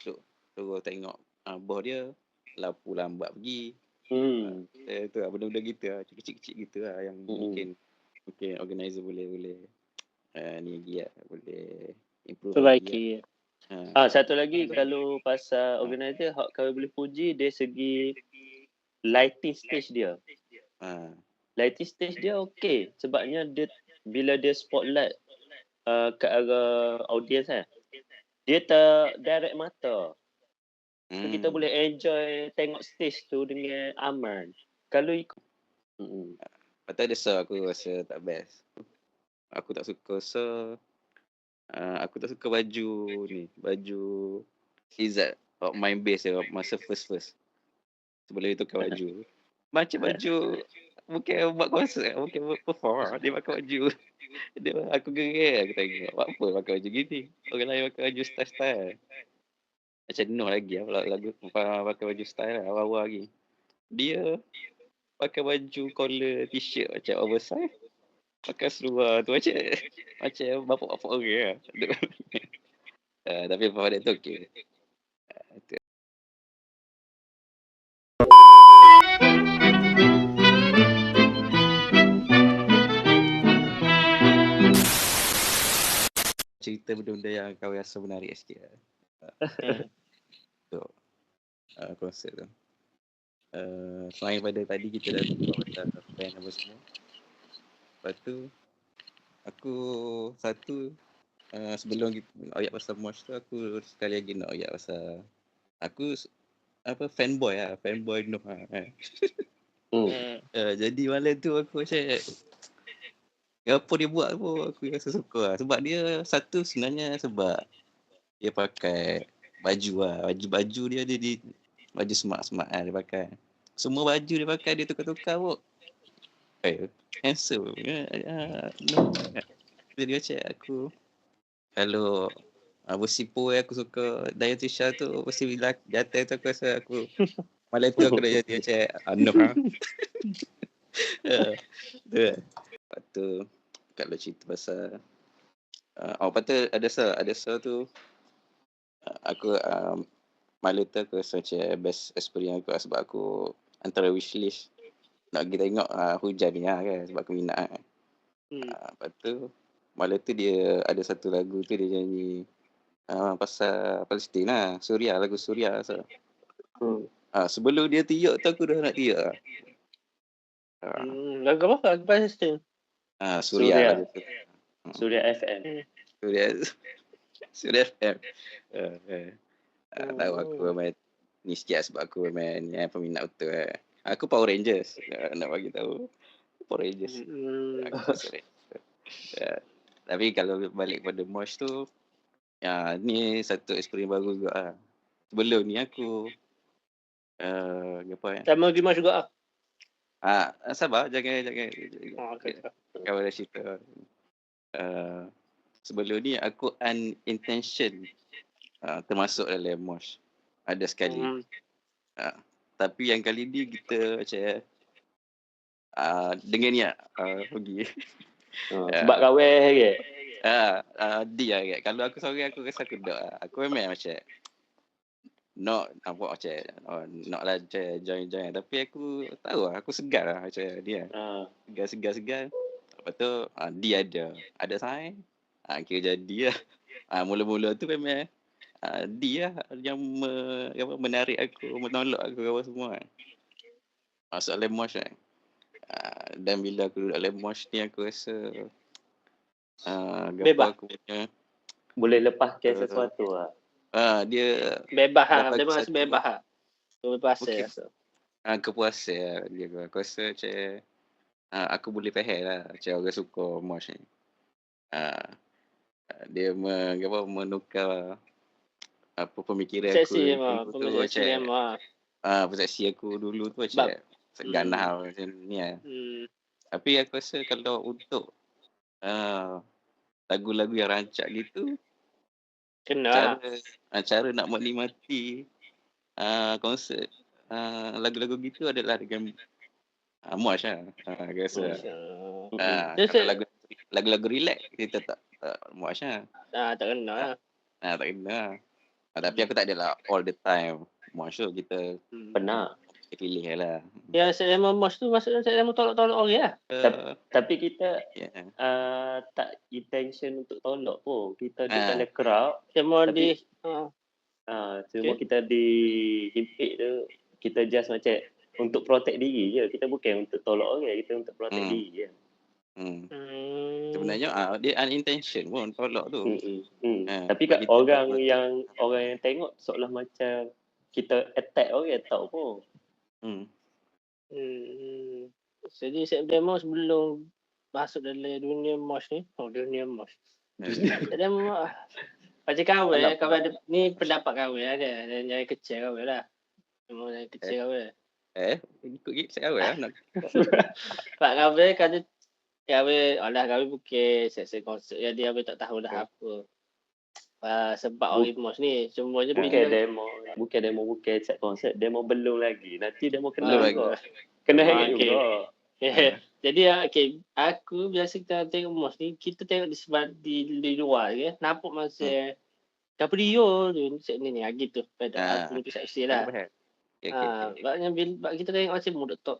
suruh tengok bos dia lapu lambat pergi. Itu lah benda-benda gitu lah, kecil-kecil gitu lah yang mungkin organizer boleh ni lagi lah, boleh improve lagi lah. Satu lagi kalau pasal organizer, kalau boleh puji dari segi lighting stage dia. Lighting stage dia okey sebabnya dia bila dia spotlight ke arah audience dia tak direct mata. So kita boleh enjoy tengok stage tu dengan aman. Kalau ikut Patut ada so aku rasa tak best. Aku tak suka aku tak suka baju Izzat main bass dia masa first. Sebelum dia tukar baju. Macam baju bukan buat konsert, bukan buat perform. Dia pakai baju. Aku geram aku tengok. Buat apa pakai baju gini? Orang lain pakai baju style. Macam Noh lagi lah lagu pakai baju style lah, awal-awal lagi. Dia pakai baju collar t-shirt macam oversize. Pakai seluar tu macam bapak-bapak orang lah. Tapi apa dia tu okey. Cerita benda-benda yang kau rasa menarik sikit lah. Untuk konsert tu. Selain pada tadi kita dah buat pasal band apa semua. Lepas tu aku sebelum kita ayat pasal mosh tu, aku sekali lagi nak ayat pasal aku fanboy Noh kan. Jadi malam tu aku macam apa dia buat pun aku rasa suka lah. Sebab dia satu sebenarnya sebab dia pakai baju dia baju smart lah dia pakai. Semua baju dia pakai dia tukar-tukar pun. Handsome. No. Jadi macam aku kalau bersipu aku suka Dietitian tu mesti bila jatuh tu aku rasa aku malam tu aku nak jadi macam Noh. Lepas tu kalau cerita pasal lepas tu ada tu aku malam tu aku rasa macam best experience aku sebab aku antara wishlist nak pergi tengok hujan ni kan sebab aku minat kan. Lepas tu malam tu dia ada satu lagu tu dia nyanyi pasal Palestin lah, lagu Suria so. Sebelum dia tiup tu aku dah nak tiup lah. Lagu apa? Lagu Palestin? Suria. Suria FM. Suria FM. Tahu aku main ni sikit sebab aku main peminat betul lah. Aku Power Rangers nak bagi tahu. Power Rangers. Tapi kalau balik pada mosh tu ni satu experience baru juga lah. Sebelum ni aku sama pergi mosh juga sabar jangan kau dah cerita. Sebelum ni aku unintention termasuk dalam mosh ada sekali. Tapi yang kali ni kita macam dengan niat pergi. Sebab kawan ke? Dia kan. Kalau aku seorang aku rasa aku tak. Aku memang macam nak nampak macam nak lah join. Tapi aku tahu lah, aku segar lah macam dia. Segar. Lepas tu dia ada sign. Kira jadi lah. Mula-mula tu memang dia yang menarik aku, menolak aku apa semua kan. Masuk dalam mosh kan. Dan bila aku duduk dalam mosh ni aku rasa bebas aku punya boleh lepaskan sesuatu lah. Dia bebas lah, dia rasa bebas lah. Kepuasan rasa. Kepuasan dia aku rasa macam aku boleh faham lah macam orang suka mosh ni. Dia menukar apa pemikiran aku dulu tu macam persepsi aku dulu tu macam ganah macam ni lah. Tapi aku rasa kalau untuk lagu-lagu yang rancak gitu kena cara nak menikmati konsert lagu-lagu gitu adalah dengan mosh lah. Aku rasa kalau lagu-lagu relax kita tak mosh lah. Tak kena lah. Tak kena lah. Tapi aku tak adalah all the time mosh tu. Kita Pernah. pilih lah. Ya, saya mosh tu maksudnya saya mau tolak-tolak orang lah. Tapi kita tak intention untuk tolak pun. Kita di dalam crowd. Cuma tapi, cuma kita dihimpit tu, kita just macam untuk protect diri je. Kita bukan untuk tolak orang, kita untuk protect diri je. Sebenarnya dia unintention pun tolak tu. Tapi kat orang yang tengok seolah macam kita attack orang, tak pun. Jadi saya demo sebelum masuk dalam dunia mosh ni. Dunia mosh. Demo macam kawan ada ni pendapat kawan ada yang kecil kawan lah. Memang yang kecil kawan. Ikut gig saya kawan lah. Pak kawan kata kawan bukan saya konsert ya dia tak tahu dah apa. Sebab orang mosh ni semuanya bukan set konsert, demo belum lagi. Nanti demo kena juga. Kena hang juga. Jadi aku biasa kita tengok mosh ni, kita tengok di luar ke, nampak masa Caprio tu ni gitu pada aku persepsi lah. Maknanya bila kita tengok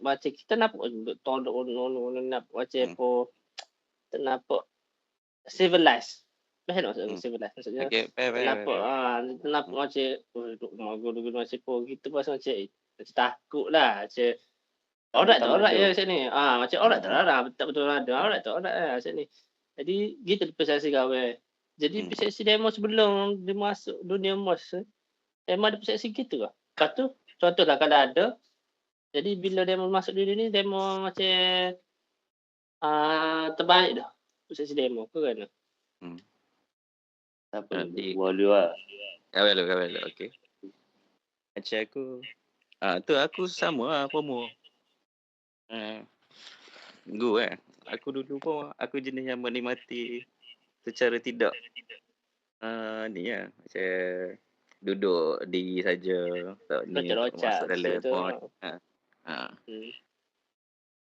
macam kita nampak tolak nampak macam apa, nampak civilized. Macam maksudnya civilized maksudnya. Nampak macam duduk macam apa kita pasal macam takut lah macam Alright ya macam ni. Macam alright tak lah. Tak betul ada. Alright macam ni. Jadi gitu persepsi kawan. Jadi persepsi demo sebelum dia masuk dunia mosh. Demo ada persepsi gitu ke? Lepas tu contohlah kalau ada. Jadi bila demo masuk dunia ni demo macam terbalik dah. Persepsi demo ke kan? Apa walu lah. Kawan lu. Okey. Macam aku tu aku sama lah promo. Aku dulu pun aku jenis yang menikmati secara tidak ni lah macam duduk diri saja tak ni masuk dalam mod.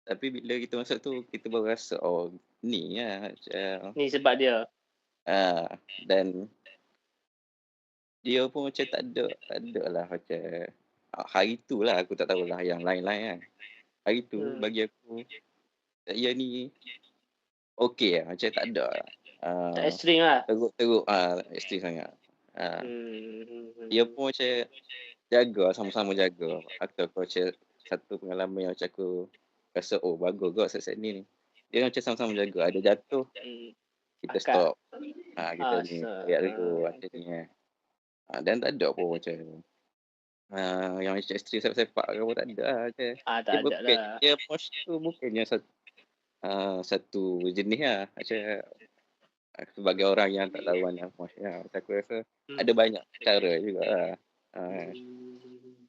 Tapi bila kita masuk tu kita baru rasa ni lah macam ni sebab dia. Dan dia pun macam tak ada lah macam hari tu lah aku tak tahulah yang lain-lain kan. Hari tu bagi aku ya ni okey lah macam tak ada lah. Tak ekstrim lah. Teruk ekstrim sangat. Dia pun macam jaga, sama-sama jaga. Aku macam satu pengalaman yang macam aku rasa bagus kot set ni. Dia macam sama-sama jaga. Ada jatuh, kita stop. Kita ni lihat dulu macam ni dan tak ada pun macam yang macam ekstrim sepak ke pun tak ada lah. Tak ada lah. Dia mosh tu bukannya satu jenis lah. Macam sebagai orang yang tak tahu mana mosh lah. Aku rasa ada banyak cara juga lah.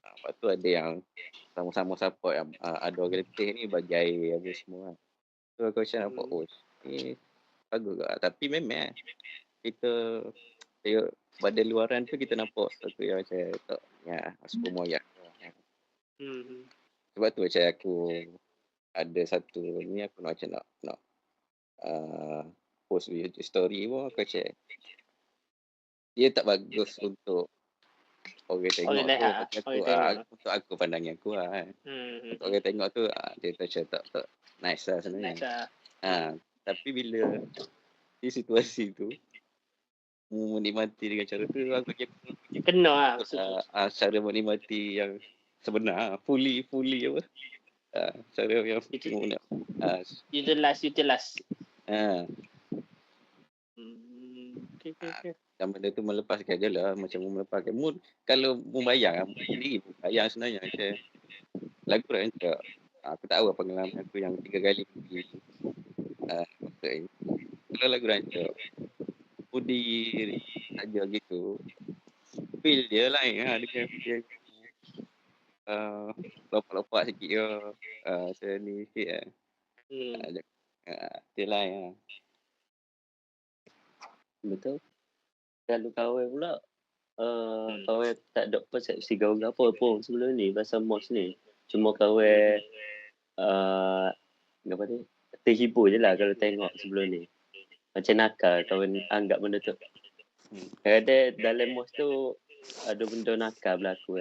Lepas tu ada yang sama-sama support yang ada orang letih ni bagi air apa semua. Tu aku macam nampak ni bagus juga. Tapi memang kita tengok pada luaran tu kita nampak satu yang macam tak super moyak. Sebab tu macam aku ada satu ni aku nak macam nak post video story pun aku macam dia tak bagus untuk orang tengok tu. Untuk aku pandangan aku lah kan. Untuk orang tengok tu dia macam tak nice lah sebenarnya. Tapi bila di situasi tu menikmati dengan cara tu aku kena lah cara menikmati yang sebenar fully apa cara yang utilize yang benda tu melepaskan je lah macam melepaskan mood. Kalau membayang sendiri bayang sebenarnya macam lagu rancak aku tahu pengalaman aku yang 3 kali pergi kalau lagu rancak Budi saja gitu feel dia lain lah dengan dia lopak-lopak sikit ke macam ni sikit dia lain lah. Betul. Kalau kawan pula kawan tak ada persepsi gaul apa pun sebelum ni pasal mosh ni. Cuma kawan apa ni terhibur je lah kalau tengok sebelum ni. Macam nakal kawan anggap benda tu. Kadang dalam mosh tu ada benda nakal berlaku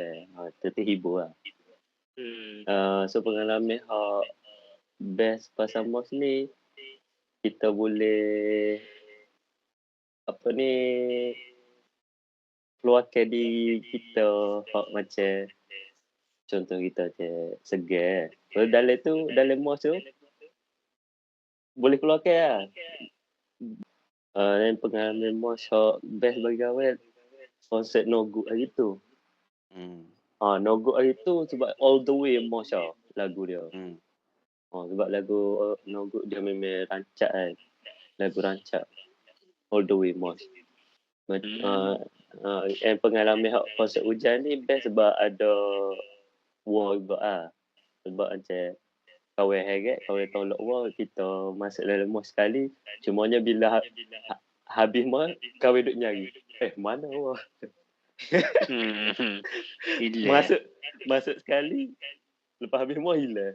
terhibur lah. So pengalaman best pasal MOS ni, kita boleh keluarkan diri kita macam contoh kita macam segar. So dalam MOS tu boleh keluarkan lah. Dan pengalaman MOS best bagi awal konsert No Good hari tu. No Good hari tu sebab all the way MOS lagu dia. Sebab lagu No Good dia memang rancak kan. Lagu rancak all the way MOS. And pengalaman konsert hujan ni best sebab ada war juga lah. Sebab macam kawan heret, kawan tolak war, kita masuk dalam MOS sekali. Cumanya bila habis MOS, kawan duduk nyari. Mana war? Masuk sekali, lepas habis MOS hilang.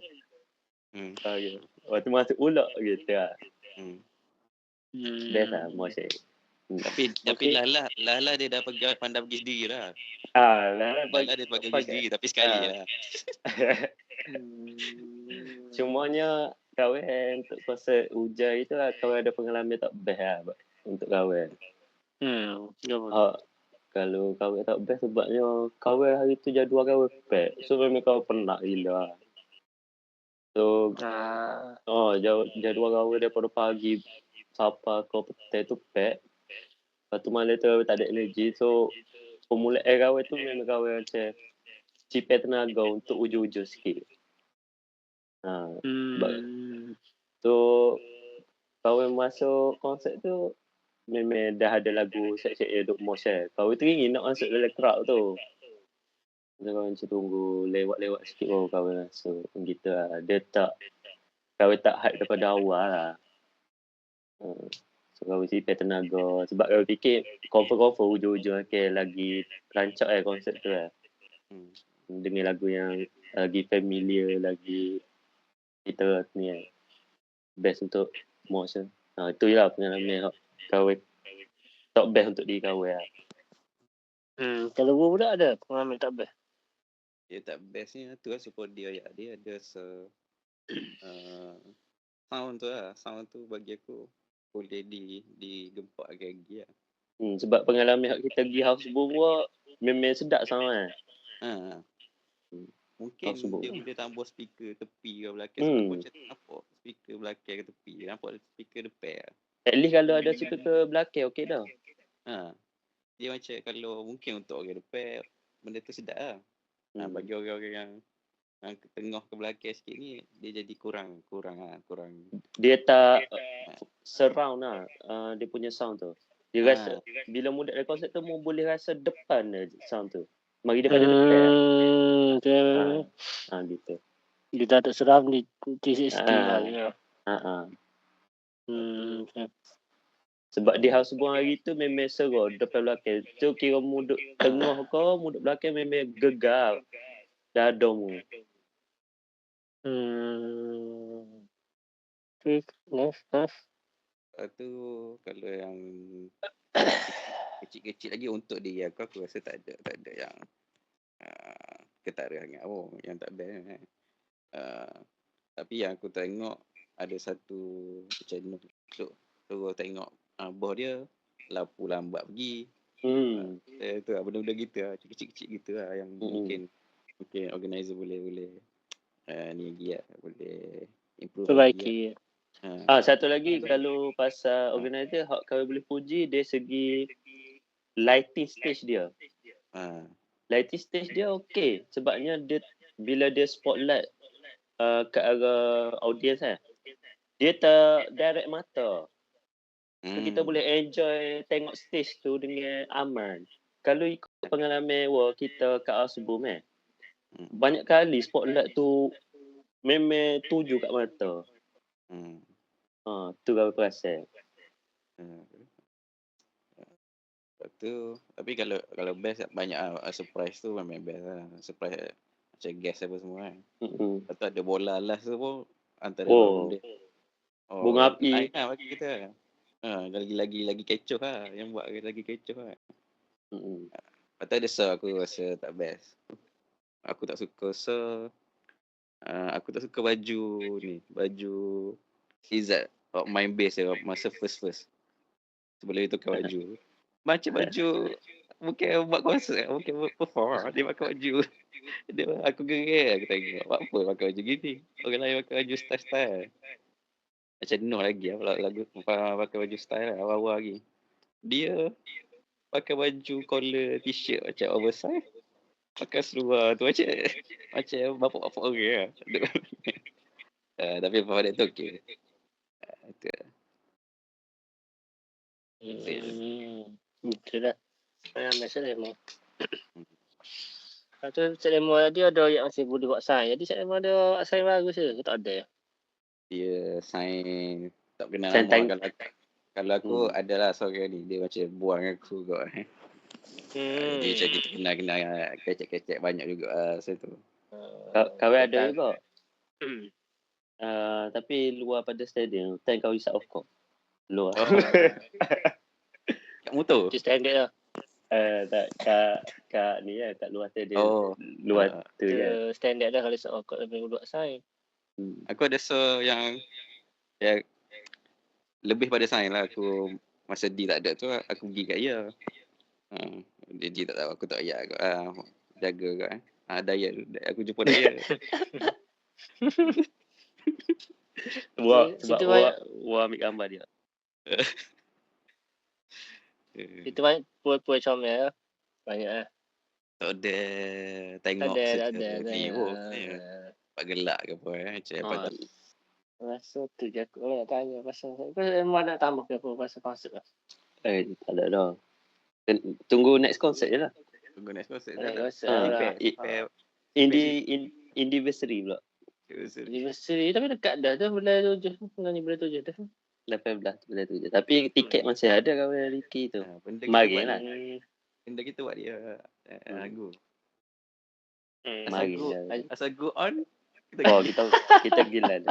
Waktu masuk pula gitu lah. Best lah MOS ni. Tapi Lala dia dah pandai pergi sendiri lah. Lala dia pergi sendiri tapi sekali lah. Cumanya kawan untuk konsert hujan itu lah, kawan ada pengalaman tak best lah untuk kawan. Kalau kawan tak best sebabnya kawan hari tu jadual kawan pack. So memang kawan penat gila. So jadual kawan daripada pagi sampai ke petang tu pack. Lepas tu malam tu tak ada energi. So pemulaan kawan tu memang kawan macam cipta tenaga untuk ujung-ujung sikit. So kawan masuk konsert tu memang dah ada lagu siap-siap yang duk MOS kan. Kawan teringin nak masuk dalam crowd tu. So kawan macam tunggu lewat-lewat sikit kawan masuk gitu lah. Kawan tak hype daripada awal lah. So kawan cipta tenaga. Sebab kawan fikir confirm ujung-ujung lagi rancak konsert tu lah. Dengan lagu yang lagi familiar, lagi kita ni best untuk MOS lah. Itu je lah pengalaman kawan tak best untuk diri kawan lah. Kalau gua pula ada pengalaman tak best. Dia tak bestnya tu lah support dia ada sound tu lah. Sound tu bagi aku boleh digempak lagi lah. Sebab pengalaman kita pergi house bubur memang sedap sound kan. Mungkin dia boleh tambah speaker tepi ke belakang. Sebab aku macam nampak speaker belakang ke tepi. Nampak speaker depan lah. At least kalau ada speaker belakang okey dah. Dia macam kalau mungkin untuk orang depan benda tu sedap lah. Bagi orang-orang yang ke tengah ke belakang sikit ni dia jadi kurang. Dia tak surround lah dia punya sound tu. Dia rasa bila muda dari konsert tu boleh rasa depan sound tu. Mari daripada depan. Gitu. Dia tak ada seram di 360 lah. Sebab di house buang hari tu memang seru depan belakang. Tu kira muduk tengah ke muduk belakang memang gegar. Dadamu. Lepas tu kalau yang kecil-kecil lagi untuk dia aku rasa tak ada yang ketara sangat yang tak best tapi yang aku tengok ada satu channel suruh tengok bos dia lambat pergi tu lah benda-benda gitu lah kecil-kecil gitu lah yang mungkin organizer boleh ni lagi lah boleh improve perbaiki. Satu lagi kalau pasal organizer kau boleh puji dari segi lighting stage dia. Lighting stage dia okey sebabnya dia bila dia spotlight ke arah audience dia tak direct mata. So kita boleh enjoy tengok stage tu dengan aman. Kalau ikut pengalaman kita kat Asbum banyak kali spotlight tu memang tuju kat mata. Tu kau perasan. Tapi kalau best banyak surprise tu memang best lah. Surprise macam guest apa semua kan. Lepas tu ada bola last tu pun antara benda. Bunga api. Bagi kita. Lagi kecoh lah. Yang buat lagi kecoh lah. Atau ada so aku rasa tak best. Aku tak suka so. Aku tak suka baju ni. Baju Izzat. Main bass dia masa first. Sebelum dia tukar baju. Macam baju bukan buat konsert, bukan perform. Dia pakai baju. Aku gerai aku tengok. Buat apa pakai baju gini? Orang lain pakai baju style-style. Macam Noh lagi lagu pakai baju style awal-awal lagi. Dia pakai baju collar t-shirt macam oversize. Pakai seluar tu macam bapak-bapak orang lah. Tapi pada tu okey. Itu lah. Betul lah. Macam Lemon. Lepas tu Cik Lemon dia ada yang masih boleh buat sign. Jadi Cik Lemon ada sign bagus ke? Tak ada. Dia sign tak kenal Sign nama. Kalau aku adalah seorang ni. Dia macam buang aku kot. Dia macam kita kenal kecek-kecek banyak juga masa tu. Kawan ada juga. Tapi luar pada stadium. Time kau isap off kau. Luar. Kat motor? Itu standard lah. Tak kat ni lah. Kat luar stadium. Luar tu je. Standard lah kalau isap off kau lebih buat sign. Aku ada so yang lebih pada sign lah. Aku masa D tak ada tu aku pergi kat dia. Dia tak tahu aku tak payah kot. Jaga kot. Daya. Aku jumpa Daya. Wah ambil gambar dia. Itu banyak puan-puan comel lah. Banyak lah. Tak ada. Tengok ada. Pak gelak ke apa. Macam apa tak. Masa tu je aku nak tanya pasal. Kau memang nak tambah ke apa pasal konsert lah? Tak ada dah. Tunggu next concert je lah. Tunggu next concert. Anniversary pula. Anniversary tapi dekat dah tu bulan 7. Bulan 7 dah. 18 bulan 7. Tapi tiket masih ada kawan Ricky tu. Mari lah. Benda kita buat dia lagu. Mari. Asal go on. Kita gila.